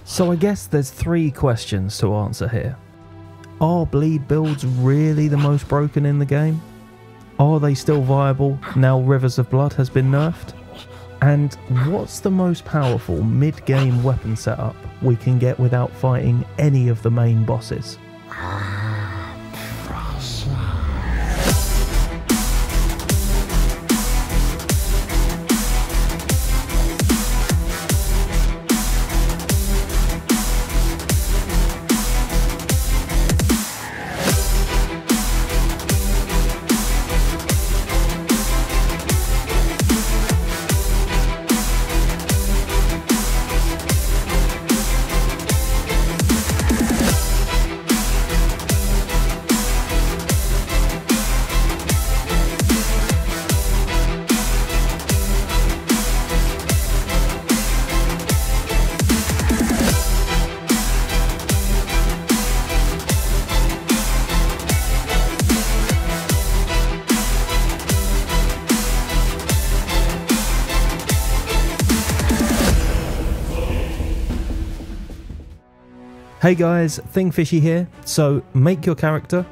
So I guess there's 3 questions to answer here. Are bleed builds really the most broken in the game? Are they still viable now Rivers of Blood has been nerfed? And what's the most powerful mid-game weapon setup we can get without fighting any of the main bosses? Hey guys, Thingfishy here. So make your character,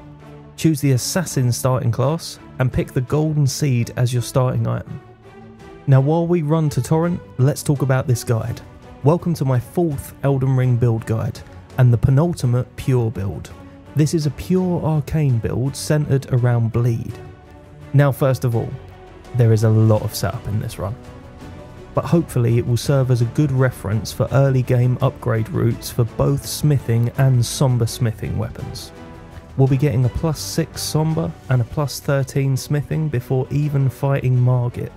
choose the Assassin starting class, and pick the Golden Seed as your starting item. Now while we run to Torrent, let's talk about this guide. Welcome to my 4th Elden Ring build guide, and the penultimate pure build. This is a pure Arcane build centered around bleed. Now first of all, there is a lot of setup in this run, but hopefully it will serve as a good reference for early game upgrade routes for both smithing and somber smithing weapons. We'll be getting a +6 somber and a +13 smithing before even fighting Margit.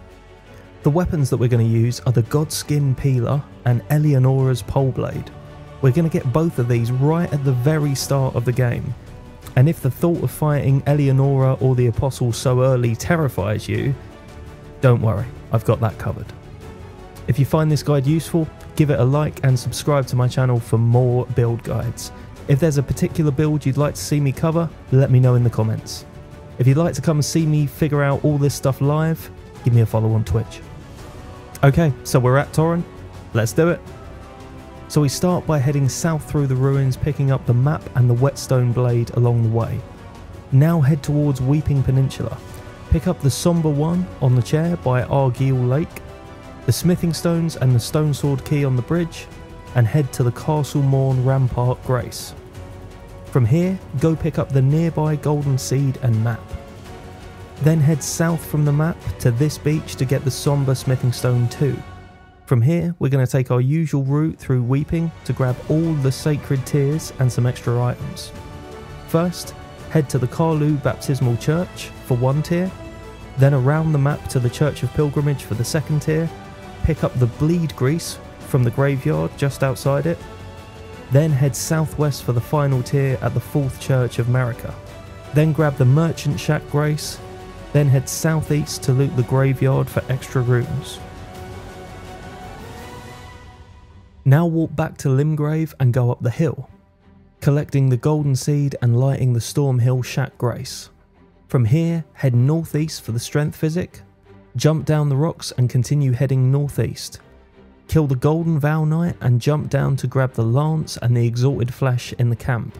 The weapons that we're going to use are the Godskin Peeler and Eleonora's Pole Blade. We're going to get both of these right at the very start of the game, and if the thought of fighting Eleonora or the Apostle so early terrifies you, don't worry, I've got that covered. If you find this guide useful, give it a like and subscribe to my channel for more build guides. If there's a particular build you'd like to see me cover, let me know in the comments. If you'd like to come and see me figure out all this stuff live, give me a follow on Twitch. Okay, so we're at Torrent, let's do it. So we start by heading south through the ruins, picking up the map and the whetstone blade along the way. Now head towards Weeping Peninsula. Pick up the somber one on the chair by Argyle Lake, the smithing stones and the stone sword key on the bridge, and head to the Castle Morn Rampart Grace. From here, go pick up the nearby Golden Seed and map. Then head south from the map to this beach to get the somber smithing stone too. From here, we're going to take our usual route through Weeping to grab all the sacred tears and some extra items. First, head to the Carlu Baptismal Church for 1 tier, then around the map to the Church of Pilgrimage for the 2nd tier, pick up the bleed grease from the graveyard just outside it, then head southwest for the final tier at the 4th Church of Marika. Then grab the Merchant Shack Grace, then head southeast to loot the graveyard for extra runes. Now walk back to Limgrave and go up the hill, collecting the Golden Seed and lighting the Stormhill Shack Grace. From here, head northeast for the Strength Physic, jump down the rocks and continue heading northeast. Kill the Golden Vow Knight and jump down to grab the Lance and the Exalted Flesh in the camp.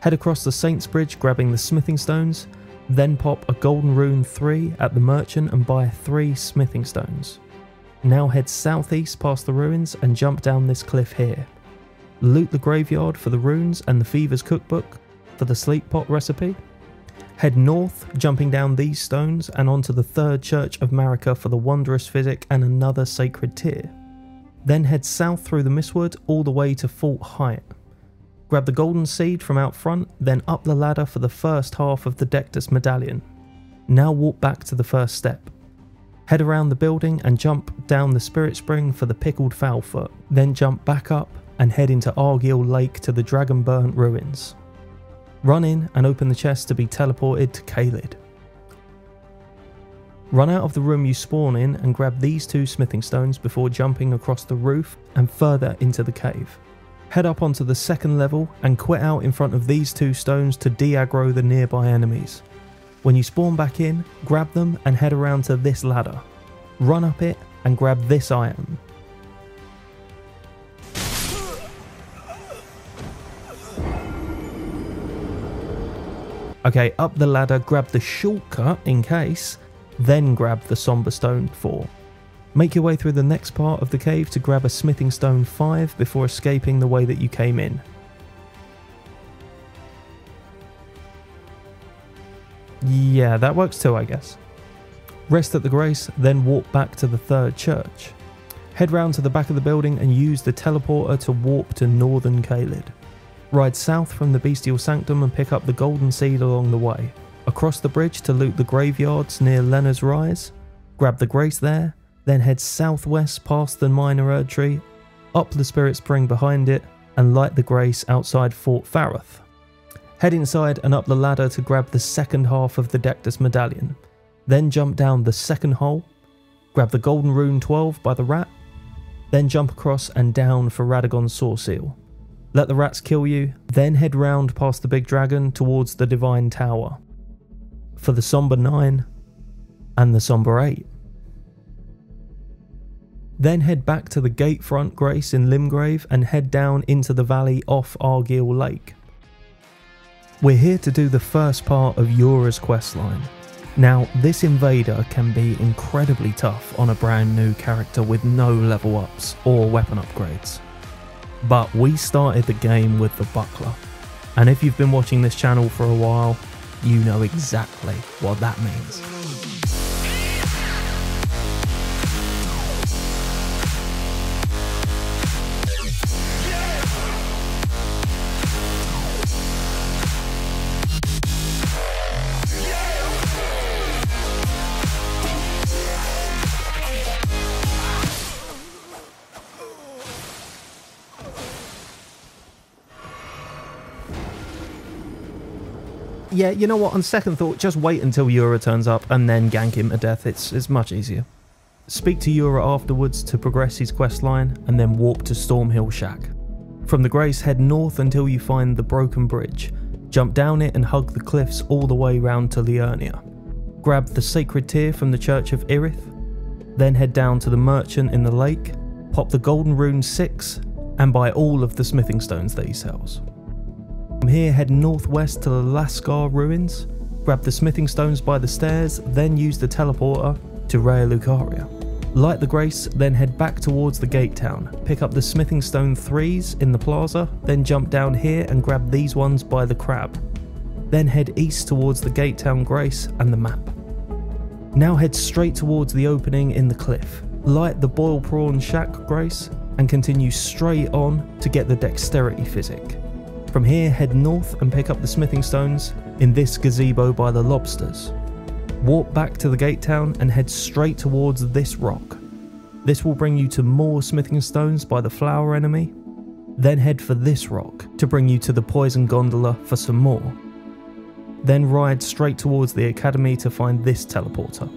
Head across the Saints Bridge grabbing the smithing stones, then pop a Golden Rune 3 at the Merchant and buy 3 smithing stones. Now head southeast past the ruins and jump down this cliff here. Loot the graveyard for the runes and the Fever's Cookbook for the Sleep Pot recipe. Head north, jumping down these stones and onto the 3rd Church of Marika for the Wondrous Physic and another sacred tier. Then head south through the Mistwood all the way to Fort Height. Grab the Golden Seed from out front, then up the ladder for the first half of the Dectus Medallion. Now walk back to the first step. Head around the building and jump down the Spirit Spring for the Pickled Foulfoot, then jump back up and head into Argyle Lake to the Dragon Burnt Ruins. Run in and open the chest to be teleported to Caelid. Run out of the room you spawn in and grab these 2 smithing stones before jumping across the roof and further into the cave. Head up onto the 2nd level and quit out in front of these 2 stones to de-aggro the nearby enemies. When you spawn back in, grab them and head around to this ladder. Run up it and grab this item. Okay, up the ladder, grab the shortcut in case, then grab the Somber Stone 4. Make your way through the next part of the cave to grab a Smithing Stone 5 before escaping the way that you came in. Yeah, that works too, I guess. Rest at the Grace, then walk back to the third church. Head round to the back of the building and use the teleporter to warp to Northern Caelid. Ride south from the Bestial Sanctum and pick up the Golden Seed along the way. Across the bridge to loot the graveyards near Lena's Rise. Grab the Grace there, then head southwest past the Minor Erdtree, up the Spirit Spring behind it, and light the Grace outside Fort Faroth. Head inside and up the ladder to grab the second half of the Dectus Medallion. Then jump down the second hole, grab the Golden Rune 12 by the rat, then jump across and down for Radagon's Saw Seal. Let the rats kill you, then head round past the big dragon towards the Divine Tower for the Somber 9 and the Somber 8. Then head back to the Gatefront Grace in Limgrave and head down into the valley off Argyll Lake. We're here to do the first part of Yura's questline. Now, this invader can be incredibly tough on a brand new character with no level ups or weapon upgrades. But we started the game with the Buckler, and if you've been watching this channel for a while, you know exactly what that means. Yeah, you know what, on second thought, just wait until Yura turns up and then gank him to death. It's much easier. Speak to Yura afterwards to progress his questline and then warp to Stormhill Shack. From the Grace, head north until you find the Broken Bridge. Jump down it and hug the cliffs all the way round to Liurnia. Grab the Sacred Tear from the Church of Irith. Then head down to the Merchant in the lake, pop the Golden Rune 6 and buy all of the smithing stones that he sells. From here, head northwest to the Lascar ruins, grab the smithing stones by the stairs, then use the teleporter to Raya Lucaria. Light the Grace, then head back towards the gate town, pick up the smithing stone 3s in the plaza, then jump down here and grab these ones by the crab. Then head east towards the gate town Grace and the map. Now head straight towards the opening in the cliff, light the Boil Prawn Shack Grace, and continue straight on to get the Dexterity Physic. From here, head north and pick up the smithing stones in this gazebo by the lobsters. Walk back to the gate town and head straight towards this rock. This will bring you to more smithing stones by the flower enemy. Then head for this rock to bring you to the poison gondola for some more. Then ride straight towards the academy to find this teleporter.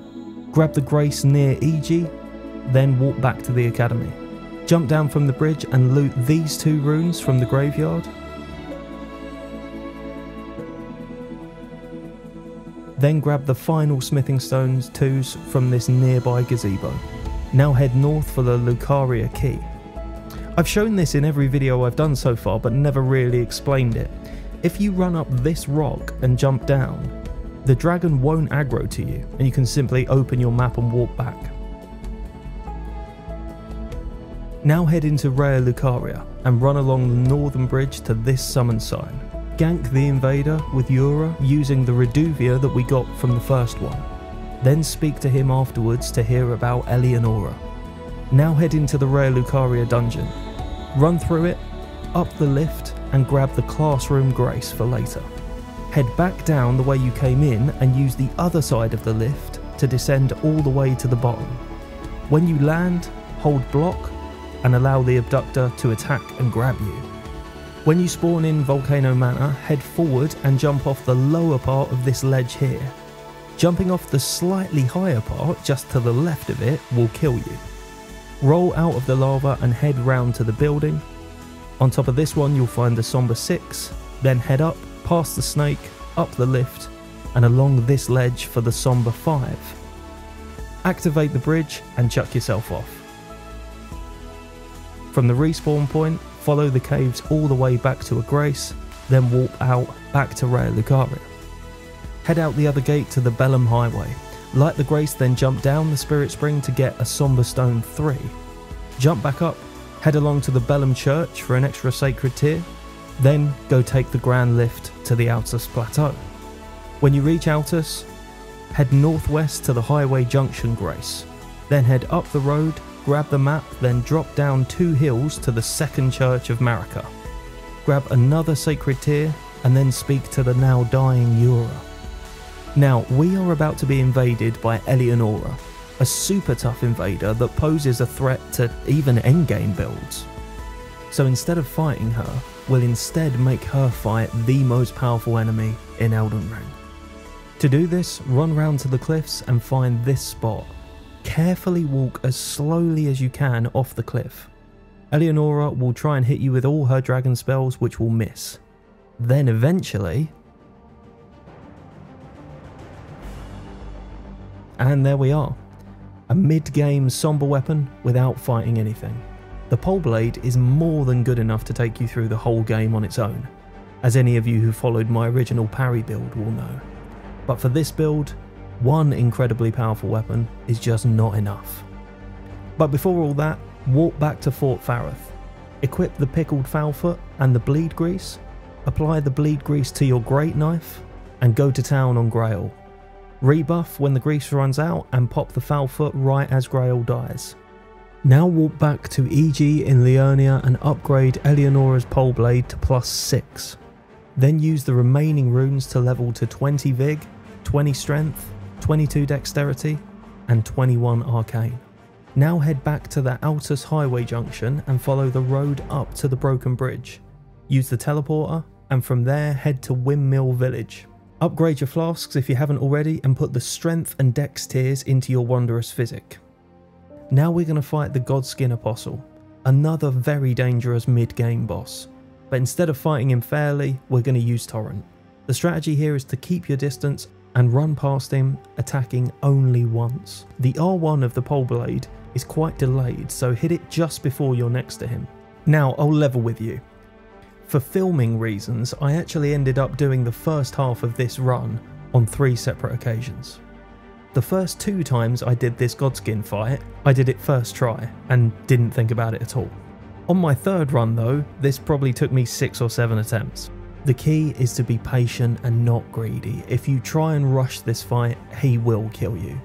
Grab the Grace near Iji, then walk back to the academy. Jump down from the bridge and loot these 2 runes from the graveyard. Then grab the final smithing stones 2s from this nearby gazebo. Now head north for the Lucaria key. I've shown this in every video I've done so far, but never really explained it. If you run up this rock and jump down, the dragon won't aggro to you, and you can simply open your map and walk back. Now head into Raya Lucaria and run along the northern bridge to this summon sign. Gank the invader with Yura using the Reduvia that we got from the first one. Then speak to him afterwards to hear about Eleonora. Now head into the Raya Lucaria dungeon. Run through it, up the lift and grab the Classroom Grace for later. Head back down the way you came in and use the other side of the lift to descend all the way to the bottom. When you land, hold block and allow the abductor to attack and grab you. When you spawn in Volcano Manor, head forward and jump off the lower part of this ledge here. Jumping off the slightly higher part, just to the left of it, will kill you. Roll out of the lava and head round to the building. On top of this one you'll find the Somber 6, then head up, past the snake, up the lift, and along this ledge for the Somber 5. Activate the bridge and chuck yourself off. From the respawn point, follow the caves all the way back to a Grace, then warp out back to Raya Lucaria. Head out the other gate to the Bellum Highway. Light the Grace, then jump down the Spirit Spring to get a Somber Stone 3. Jump back up, head along to the Bellum Church for an extra Sacred Tier, then go take the Grand Lift to the Altus Plateau. When you reach Altus, head northwest to the Highway Junction Grace, then head up the road, grab the map, then drop down 2 hills to the Second Church of Marika. Grab another Sacred Tier, and then speak to the now dying Yura. Now, we are about to be invaded by Eleonora, a super tough invader that poses a threat to even endgame builds. So instead of fighting her, we'll instead make her fight the most powerful enemy in Elden Ring. To do this, run round to the cliffs and find this spot. Carefully walk as slowly as you can off the cliff. Eleonora will try and hit you with all her dragon spells, which will miss. Then eventually... and there we are. A mid-game somber weapon without fighting anything. The Pole Blade is more than good enough to take you through the whole game on its own, as any of you who followed my original parry build will know. But for this build, one incredibly powerful weapon is just not enough. But before all that, walk back to Fort Fareth, equip the Pickled Foulfoot and the Bleed Grease, apply the Bleed Grease to your Great Knife, and go to town on Grail. Rebuff when the grease runs out and pop the Foulfoot right as Grail dies. Now walk back to EG in Liurnia and upgrade Eleonora's Pole Blade to +6. Then use the remaining runes to level to 20 Vig, 20 Strength, 22 Dexterity, and 21 Arcane. Now head back to the Altus Highway Junction and follow the road up to the Broken Bridge. Use the teleporter, and from there head to Windmill Village. Upgrade your flasks if you haven't already and put the Strength and Dex tiers into your Wondrous Physic. Now we're going to fight the Godskin Apostle, another very dangerous mid-game boss. But instead of fighting him fairly, we're going to use Torrent. The strategy here is to keep your distance and run past him, attacking only once. The R1 of the Pole Blade is quite delayed, so hit it just before you're next to him. Now I'll level with you. For filming reasons, I actually ended up doing the first half of this run on 3 separate occasions. The first 2 times I did this Godskin fight, I did it first try and didn't think about it at all. On my 3rd run though, this probably took me 6 or 7 attempts. The key is to be patient and not greedy. If you try and rush this fight, he will kill you.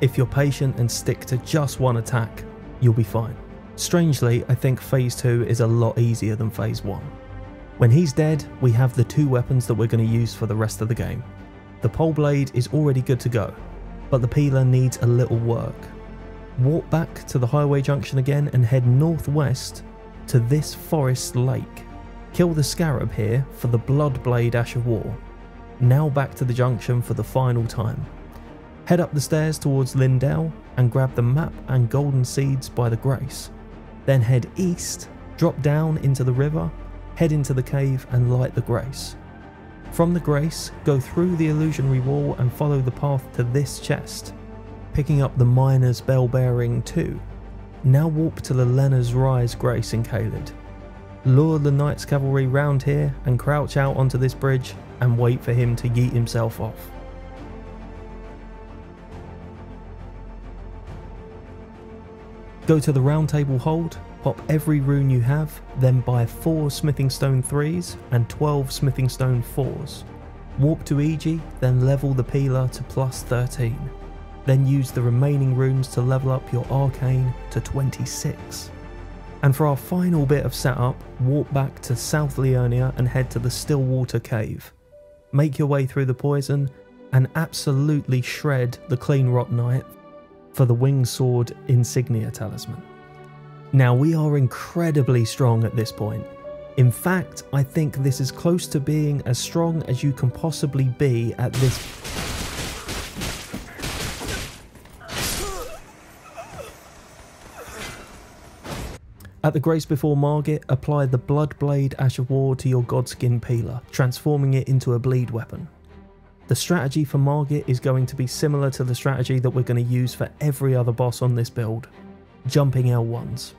If you're patient and stick to just one attack, you'll be fine. Strangely, I think phase 2 is a lot easier than phase 1. When he's dead, we have the 2 weapons that we're going to use for the rest of the game. The Pole Blade is already good to go, but the Peeler needs a little work. Walk back to the Highway Junction again and head northwest to this forest lake. Kill the Scarab here for the Bloodblade Ash of War. Now back to the junction for the final time. Head up the stairs towards Lindell and grab the map and golden seeds by the Grace. Then head east, drop down into the river, head into the cave and light the Grace. From the Grace, go through the illusionary wall and follow the path to this chest, picking up the Miner's Bell Bearing 2. Now warp to the Lena's Rise Grace in Caelid. Lure the Knight's Cavalry round here and crouch out onto this bridge and wait for him to yeet himself off. Go to the Round Table Hold, pop every rune you have, then buy 4 Smithing Stone 3s and 12 Smithing Stone 4s. Warp to EG, then level the Peeler to +13. Then use the remaining runes to level up your Arcane to 26. And for our final bit of setup, walk back to South Liurnia and head to the Stillwater Cave. Make your way through the poison and absolutely shred the Clean Rot Knight for the Winged Sword Insignia Talisman. Now we are incredibly strong at this point. In fact, I think this is close to being as strong as you can possibly be at this. At the Grace before Margit, apply the Bloodblade Ash of War to your Godskin Peeler, transforming it into a bleed weapon. The strategy for Margit is going to be similar to the strategy that we're going to use for every other boss on this build, jumping L1s.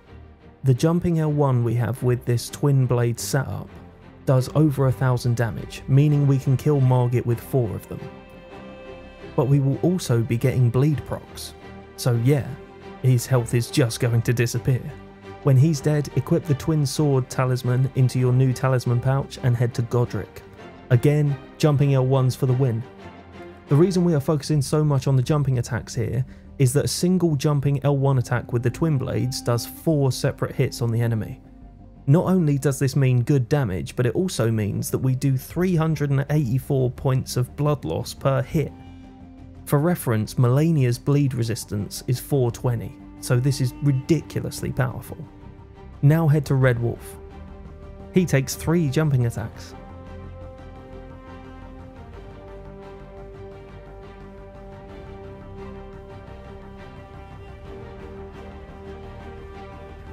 The jumping L1 we have with this twin blade setup does over 1000 damage, meaning we can kill Margit with 4 of them. But we will also be getting bleed procs, so yeah, his health is just going to disappear. When he's dead, equip the twin sword talisman into your new talisman pouch and head to Godric. Again, jumping L1s for the win. The reason we are focusing so much on the jumping attacks here is that a single jumping L1 attack with the twin blades does 4 separate hits on the enemy. Not only does this mean good damage, but it also means that we do 384 points of blood loss per hit. For reference, Melania's bleed resistance is 420, so this is ridiculously powerful. Now head to Red Wolf. He takes 3 jumping attacks.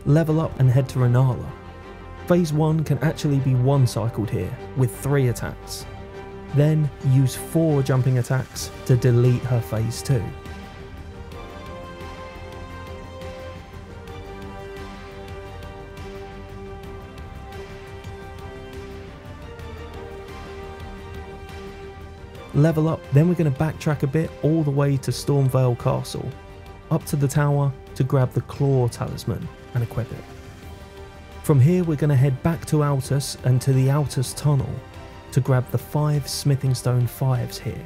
Level up and head to Renala. Phase 1 can actually be one-cycled here, with 3 attacks. Then use 4 jumping attacks to delete her phase 2. Level up, then we're going to backtrack a bit all the way to Stormvale Castle, up to the tower to grab the Claw Talisman and equip it. From here we're going to head back to Altus and to the Altus Tunnel to grab the 5 Smithing Stone 5s here.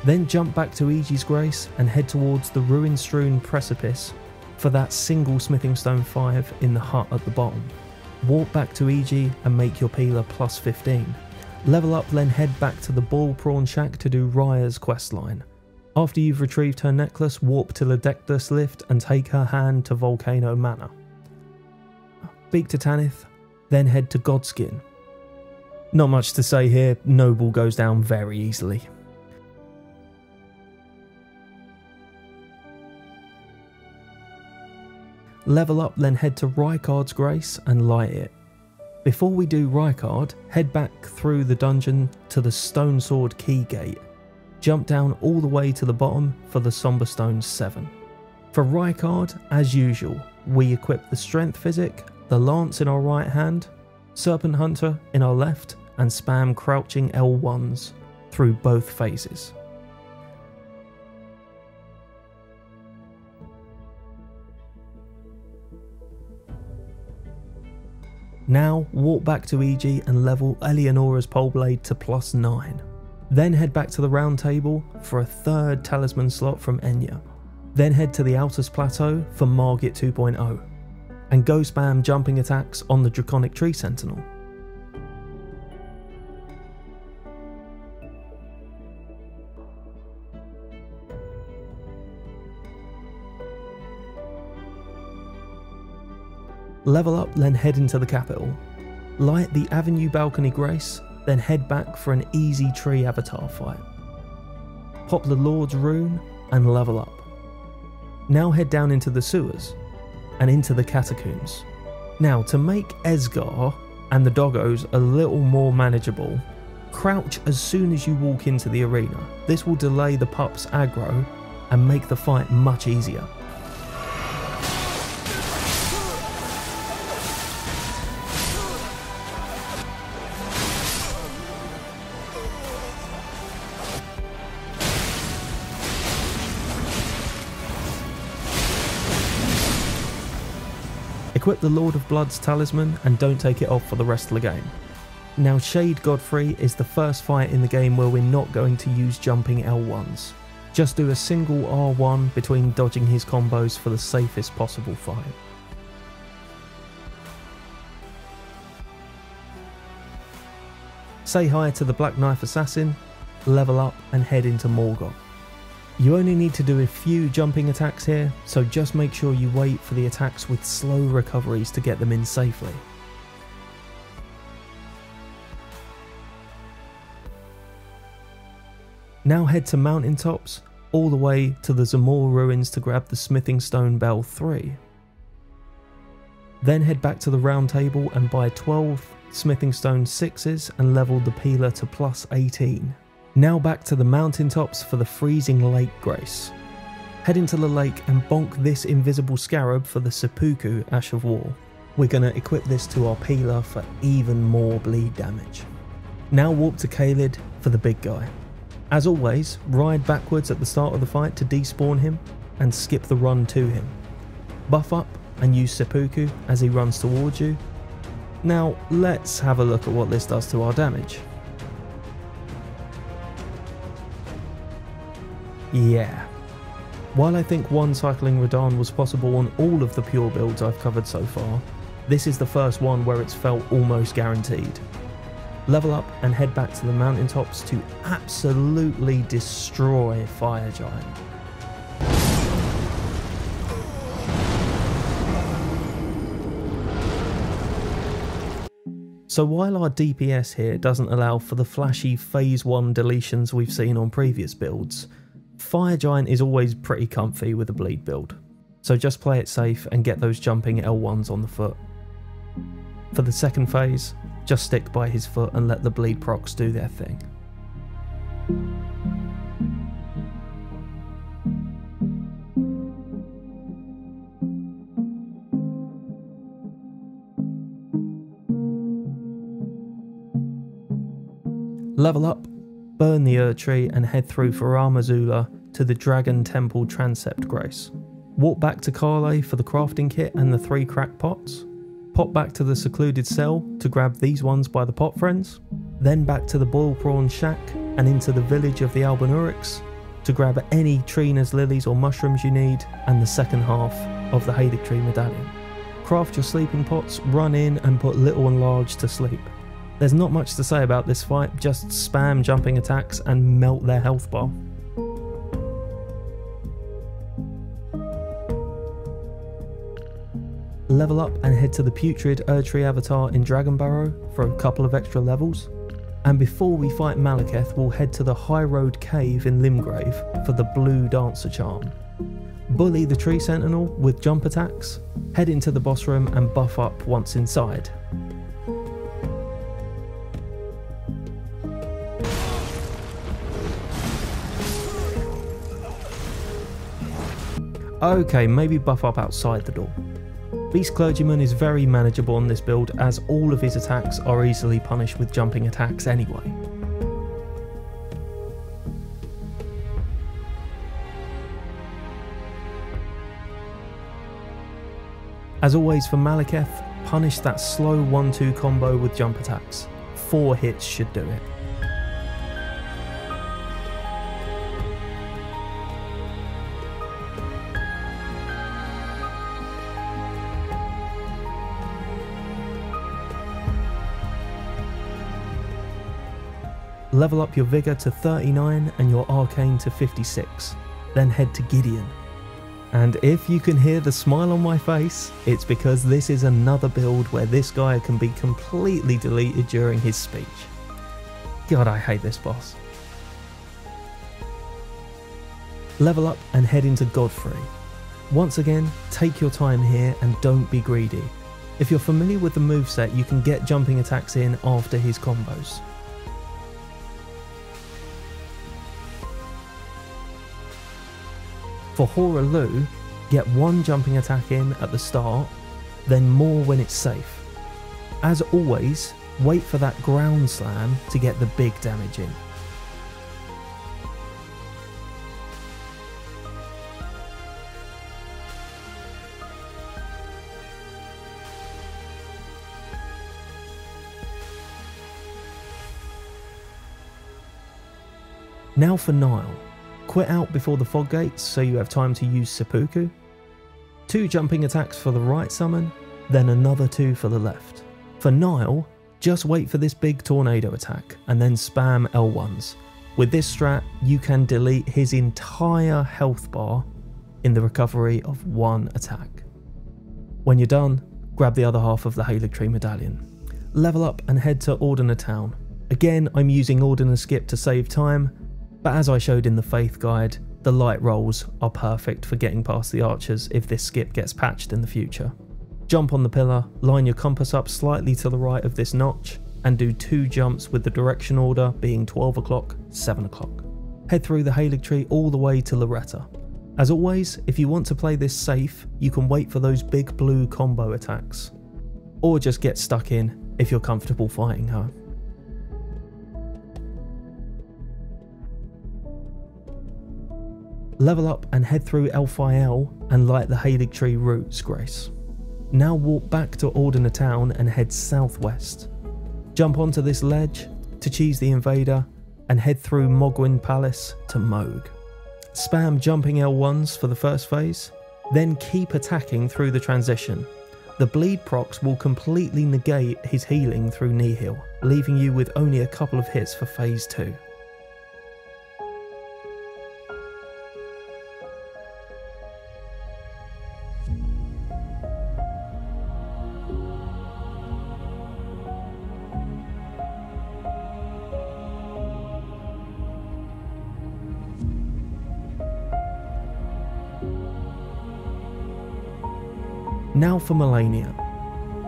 Then jump back to Aegi's Grace and head towards the ruin-strewn precipice for that single Smithing Stone 5 in the hut at the bottom. Walk back to Aegi and make your Peeler plus 15. Level up, then head back to the Ball Prawn Shack to do Raya's questline. After you've retrieved her necklace, warp to the Ledectus Lift and take her hand to Volcano Manor. Speak to Tanith, then head to Godskin. Not much to say here, Noble goes down very easily. Level up, then head to Rykard's Grace and light it. Before we do Rykard, head back through the dungeon to the Stone Sword Key Gate. Jump down all the way to the bottom for the Somber Stone 7. For Rykard, as usual, we equip the Strength Physic, the Lance in our right hand, Serpent Hunter in our left, and spam crouching L1s through both phases. Now walk back to Aegi and level Eleonora's Poleblade to plus 9. Then head back to the Round Table for a 3rd talisman slot from Enya. Then head to the Altus Plateau for Margit 2.0. And go spam jumping attacks on the Draconic Tree Sentinel. Level up, then head into the capital. Light the Avenue Balcony Grace, then head back for an easy tree avatar fight. Pop the Lord's Rune and level up. Now head down into the sewers and into the catacombs. Now to make Esgar and the doggos a little more manageable, crouch as soon as you walk into the arena. This will delay the pups' aggro and make the fight much easier. Equip the Lord of Blood's talisman and don't take it off for the rest of the game. Now Shade Godfrey is the first fight in the game where we're not going to use jumping L1s. Just do a single R1 between dodging his combos for the safest possible fight. Say hi to the Black Knife Assassin, level up and head into Morgoth. You only need to do a few jumping attacks here, so just make sure you wait for the attacks with slow recoveries to get them in safely. Now head to mountaintops, all the way to the Zamor ruins to grab the Smithing Stone Bell 3. Then head back to the Round Table and buy 12 Smithing Stone 6s and level the Peeler to plus 18. Now back to the mountaintops for the Freezing Lake Grace. Head into the lake and bonk this invisible scarab for the Seppuku Ash of War. We're going to equip this to our peeler for even more bleed damage. Now walk to Khalid for the big guy. As always, ride backwards at the start of the fight to despawn him and skip the run to him. Buff up and use seppuku as he runs towards you. Now let's have a look at what this does to our damage. Yeah. While I think one cycling Radahn was possible on all of the pure builds I've covered so far, this is the first one where it's felt almost guaranteed. Level up and head back to the mountaintops to absolutely destroy Fire Giant. So while our DPS here doesn't allow for the flashy phase 1 deletions we've seen on previous builds, Fire Giant is always pretty comfy with a bleed build. So just play it safe and get those jumping L1s on the foot. For the second phase, just stick by his foot and let the bleed procs do their thing. Level up, burn the Ur Tree and head through Farar Mazula to the Dragon Temple Transept Grace. Walk back to Kale for the crafting kit and the 3 crack pots. Pop back to the secluded cell to grab these ones by the pot friends. Then back to the Boil Prawn Shack and into the village of the Albanurics to grab any Trina's lilies or mushrooms you need and the second half of the Haligtree medallion. Craft your sleeping pots, run in and put little and large to sleep. There's not much to say about this fight, just spam jumping attacks and melt their health bar. Level up and head to the Putrid Erdtree avatar in Dragon Barrow for a couple of extra levels. And before we fight Malekith, we'll head to the High Road Cave in Limgrave for the Blue Dancer Charm. Bully the Tree Sentinel with jump attacks, head into the boss room and buff up once inside. Okay, maybe buff up outside the door. Beast Clergyman is very manageable on this build as all of his attacks are easily punished with jumping attacks anyway. As always for Malekith, punish that slow 1-2 combo with jump attacks. 4 hits should do it. Level up your Vigour to 39 and your Arcane to 56, then head to Gideon. And if you can hear the smile on my face, it's because this is another build where this guy can be completely deleted during his speech. God, I hate this boss. Level up and head into Godfrey. Once again, take your time here and don't be greedy. If you're familiar with the moveset, you can get jumping attacks in after his combos. For Hoarah, get 1 jumping attack in at the start, then more when it's safe. As always, wait for that ground slam to get the big damage in. Now for Nile. Quit out before the fog gates so you have time to use seppuku. 2 jumping attacks for the right summon, then another 2 for the left. For Nile, just wait for this big tornado attack and then spam L1s. With this strat, you can delete his entire health bar in the recovery of 1 attack. When you're done, grab the other half of the Haligtree medallion. Level up and head to Ordina Town. Again, I'm using Ordina Skip to save time, but as I showed in the Faith Guide, the light rolls are perfect for getting past the archers if this skip gets patched in the future. Jump on the pillar, line your compass up slightly to the right of this notch, and do 2 jumps with the direction order being 12 o'clock, 7 o'clock. Head through the Haligtree all the way to Loretta. As always, if you want to play this safe, you can wait for those big blue combo attacks. or just get stuck in if you're comfortable fighting her. Level up and head through Elfile and light the Halig Tree roots, Grace. Now walk back to Ordina Town and head southwest. Jump onto this ledge to cheese the invader and head through Mogwyn Palace to Moog. Spam jumping L1s for the first phase, then keep attacking through the transition. The bleed procs will completely negate his healing through Nihil, leaving you with only a couple of hits for phase 2. Now for Melania.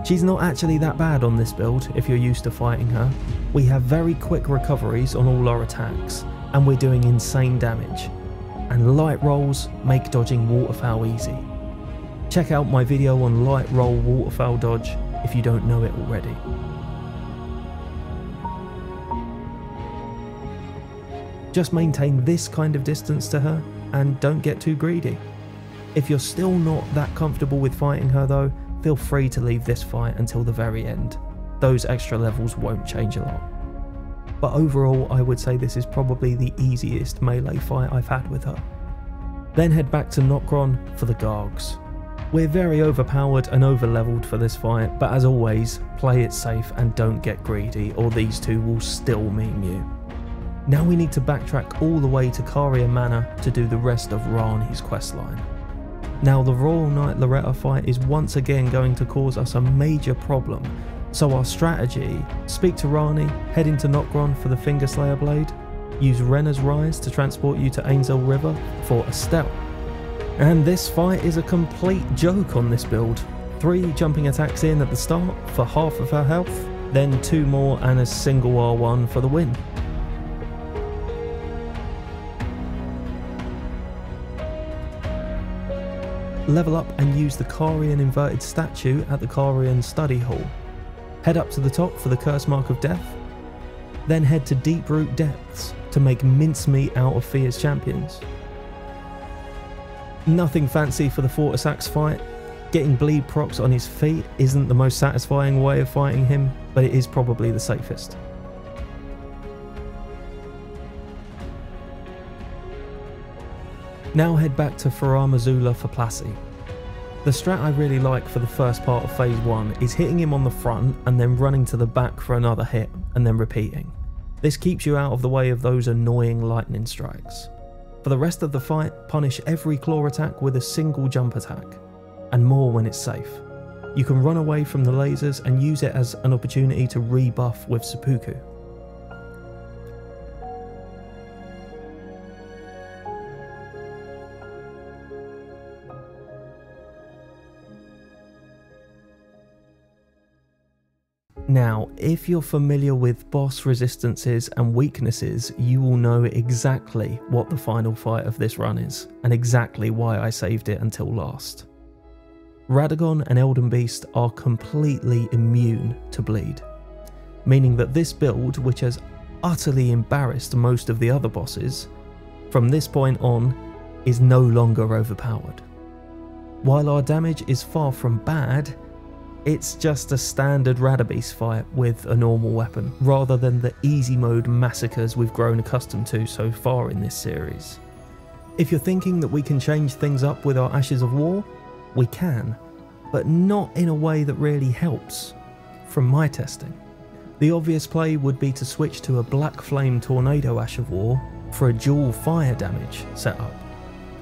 She's not actually that bad on this build if you're used to fighting her. We have very quick recoveries on all our attacks, and we're doing insane damage. And light rolls make dodging waterfowl easy. Check out my video on light roll waterfowl dodge if you don't know it already. Just maintain this kind of distance to her and don't get too greedy. If you're still not that comfortable with fighting her though, feel free to leave this fight until the very end. Those extra levels won't change a lot. But overall, I would say this is probably the easiest melee fight I've had with her. Then head back to Nokron for the Gargs. We're very overpowered and over-leveled for this fight, but as always, play it safe and don't get greedy, or these two will still meme you. Now we need to backtrack all the way to Caria Manor to do the rest of Rani's questline. Now the Royal Knight Loretta fight is once again going to cause us a major problem, so our strategy: speak to Rani, head into Nokron for the Fingerslayer blade, use Renna's Rise to transport you to Ainzel River for Estelle. And this fight is a complete joke on this build. 3 jumping attacks in at the start for half of her health, then 2 more and a single R1 for the win. Level up and use the Carian inverted statue at the Carian study hall. Head up to the top for the Curse Mark of Death, then head to Deeproot Depths to make mincemeat out of Fia's champions. Nothing fancy for the Fortisax fight. Getting bleed procs on his feet isn't the most satisfying way of fighting him, but it is probably the safest. Now head back to Farar Mazula for Plassey. The strat I really like for the first part of phase 1 is hitting him on the front and then running to the back for another hit and then repeating. This keeps you out of the way of those annoying lightning strikes. For the rest of the fight, punish every claw attack with a single jump attack, and more when it's safe. You can run away from the lasers and use it as an opportunity to rebuff with Seppuku. Now, if you're familiar with boss resistances and weaknesses, you will know exactly what the final fight of this run is, and exactly why I saved it until last. Radagon and Elden Beast are completely immune to bleed, meaning that this build, which has utterly embarrassed most of the other bosses, from this point on is no longer overpowered. While our damage is far from bad, it's just a standard Radabeast fight with a normal weapon, rather than the easy mode massacres we've grown accustomed to so far in this series. If you're thinking that we can change things up with our Ashes of War, we can, but not in a way that really helps, from my testing. The obvious play would be to switch to a Black Flame Tornado Ash of War for a dual fire damage setup.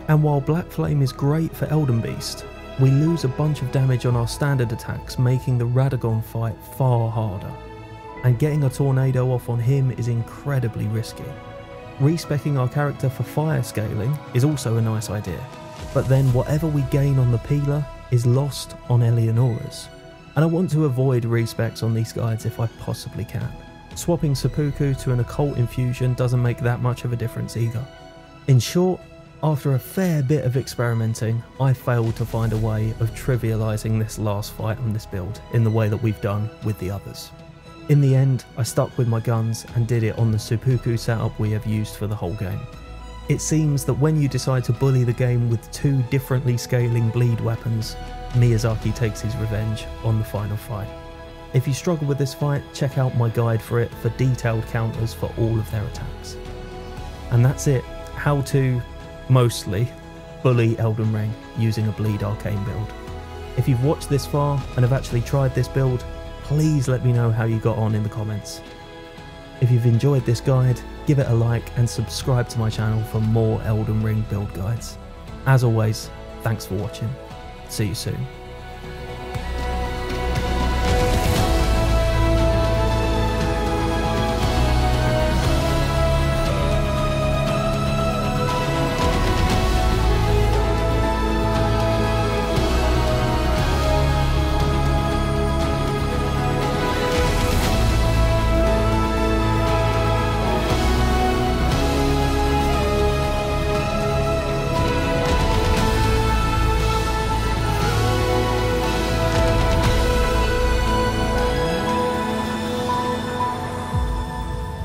And while Black Flame is great for Elden Beast, we lose a bunch of damage on our standard attacks, making the Radagon fight far harder. And getting a tornado off on him is incredibly risky. Respecking our character for fire scaling is also a nice idea, but then whatever we gain on the Peeler is lost on Eleonora's. And I want to avoid respecs on these guides if I possibly can. Swapping Seppuku to an Occult Infusion doesn't make that much of a difference either. In short, After a fair bit of experimenting, I failed to find a way of trivialising this last fight on this build in the way that we've done with the others. In the end, I stuck with my guns and did it on the seppuku setup we have used for the whole game. It seems that when you decide to bully the game with 2 differently scaling bleed weapons, Miyazaki takes his revenge on the final fight. If you struggle with this fight, check out my guide for it for detailed counters for all of their attacks. And that's it. How to, mostly, bully Elden Ring using a bleed Arcane build. If you've watched this far and have actually tried this build, please let me know how you got on in the comments. If you've enjoyed this guide, give it a like and subscribe to my channel for more Elden Ring build guides. As always, thanks for watching. See you soon.